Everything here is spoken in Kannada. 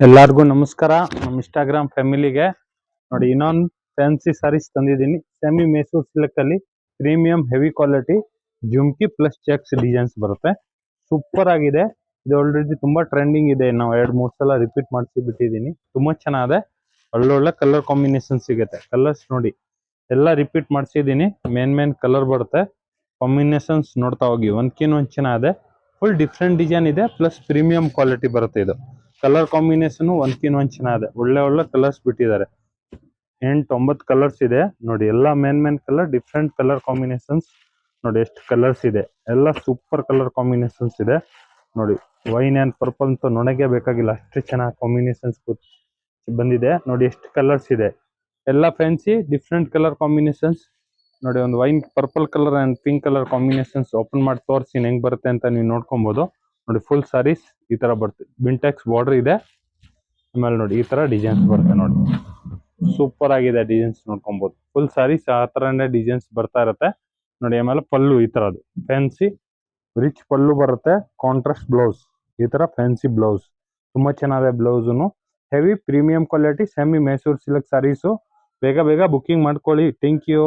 ಎಲ್ಲಾರ್ಗೂ ನಮಸ್ಕಾರ. ನಮ್ಮ ಇನ್ಸ್ಟಾಗ್ರಾಮ್ ಫ್ಯಾಮಿಲಿಗೆ ನೋಡಿ ಇನ್ನೊಂದು ಫ್ಯಾನ್ಸಿ ಸಾರೀಸ್ ತಂದಿದ್ದೀನಿ. ಸೆಮಿ ಮೈಸೂರು ಸಿಲ್ಕ್ ಅಲ್ಲಿ ಪ್ರೀಮಿಯಂ ಹೆವಿ ಕ್ವಾಲಿಟಿ ಜುಮ್ಕಿ ಪ್ಲಸ್ ಚೆಕ್ಸ್ ಡಿಸೈನ್ಸ್ ಬರುತ್ತೆ. ಸೂಪರ್ ಆಗಿದೆ. ಇದು ಆಲ್ರೆಡಿ ತುಂಬಾ ಟ್ರೆಂಡಿಂಗ್ ಇದೆ. ನಾವು 2-3 ಸಲ ರಿಪೀಟ್ ಮಾಡಿಸಿ ಬಿಟ್ಟಿದ್ದೀನಿ. ತುಂಬಾ ಚೆನ್ನಾಗಿದೆ. ಒಳ್ಳೊಳ್ಳೆ ಕಲರ್ ಕಾಂಬಿನೇಷನ್ ಸಿಗುತ್ತೆ. ಕಲರ್ಸ್ ನೋಡಿ ಎಲ್ಲ ರಿಪೀಟ್ ಮಾಡಿಸಿದ್ದೀನಿ. ಮೇನ್ ಕಲರ್ ಬರುತ್ತೆ. ಕಾಂಬಿನೇಷನ್ಸ್ ನೋಡ್ತಾ ಹೋಗಿ ಒಂದ್ಕಿನ್ ಒಂದ್ ಚೆನ್ನಾಗಿದೆ. ಫುಲ್ ಡಿಫ್ರೆಂಟ್ ಡಿಸೈನ್ ಇದೆ, ಪ್ಲಸ್ ಪ್ರೀಮಿಯಂ ಕ್ವಾಲಿಟಿ ಬರುತ್ತೆ. ಇದು ಕಲರ್ ಕಾಂಬಿನೇಷನ್ ಒಂದ್ಕಿನ್ ಒಂದ್ ಚೆನ್ನಾಗಿದೆ. ಒಳ್ಳೆ ಕಲರ್ಸ್ ಬಿಟ್ಟಿದ್ದಾರೆ. 8-9 ಕಲರ್ಸ್ ಇದೆ ನೋಡಿ. ಎಲ್ಲ main colour, different colour combinations ನೋಡಿ. ಎಷ್ಟು ಕಲರ್ಸ್ ಇದೆ, ಎಲ್ಲ ಸೂಪರ್ ಕಲರ್ ಕಾಂಬಿನೇಷನ್ಸ್ ಇದೆ ನೋಡಿ. ವೈನ್ ಅಂಡ್ ಪರ್ಪಲ್ ಅಂತ ನೋಡಕ್ಕೆ ಬೇಕಾಗಿಲ್ಲ, ಅಷ್ಟು ಚೆನ್ನಾಗಿ ಕಾಂಬಿನೇಷನ್ಸ್ ಬಂದಿದೆ ನೋಡಿ. ಎಷ್ಟು ಕಲರ್ಸ್ ಇದೆ, ಎಲ್ಲ ಫ್ಯಾನ್ಸಿ ಡಿಫ್ರೆಂಟ್ ಕಲರ್ ಕಾಂಬಿನೇಷನ್ಸ್ ನೋಡಿ. ಒಂದು wine purple colour and pink colour combinations open ಮಾಡಿ ತೋರಿಸ್ತೀನಿ ಹೆಂಗ್ ಬರುತ್ತೆ ಅಂತ ನೀವು ನೋಡ್ಕೊಬಹುದು ನೋಡಿ. ಫುಲ್ ಸಾರೀಸ್ ಈ ತರ ಬರುತ್ತೆ. ಬಿಂಟೆಕ್ಸ್ ಬಾರ್ಡರ್ ಇದೆ. ಆಮೇಲೆ ನೋಡಿ ಈ ತರ ಡಿಸೈನ್ಸ್ ಬರುತ್ತೆ ನೋಡಿ. ಸೂಪರ್ ಆಗಿದೆ ಡಿಸೈನ್ಸ್, ನೋಡ್ಕೊಬಹುದು. ಫುಲ್ ಸಾರೀಸ್ ಆ ತರನೇ ಡಿಸೈನ್ಸ್ ಬರ್ತಾ ಇರುತ್ತೆ ನೋಡಿ. ಆಮೇಲೆ ಪಲ್ಲು ಈ ತರದ್ದು ಫ್ಯಾನ್ಸಿ ರಿಚ್ ಪಲ್ಲು ಬರುತ್ತೆ. ಕಾಂಟ್ರಾಸ್ಟ್ ಬ್ಲೌಸ್, ಈ ತರ ಫ್ಯಾನ್ಸಿ ಬ್ಲೌಸ್ ತುಂಬಾ ಚೆನ್ನಾಗಿದೆ. ಬ್ಲೌಸ್ನು heavy premium quality semi Mysore silk sarees. ಬೇಗ ಬುಕಿಂಗ್ ಮಾಡ್ಕೊಳ್ಳಿ. Thank you.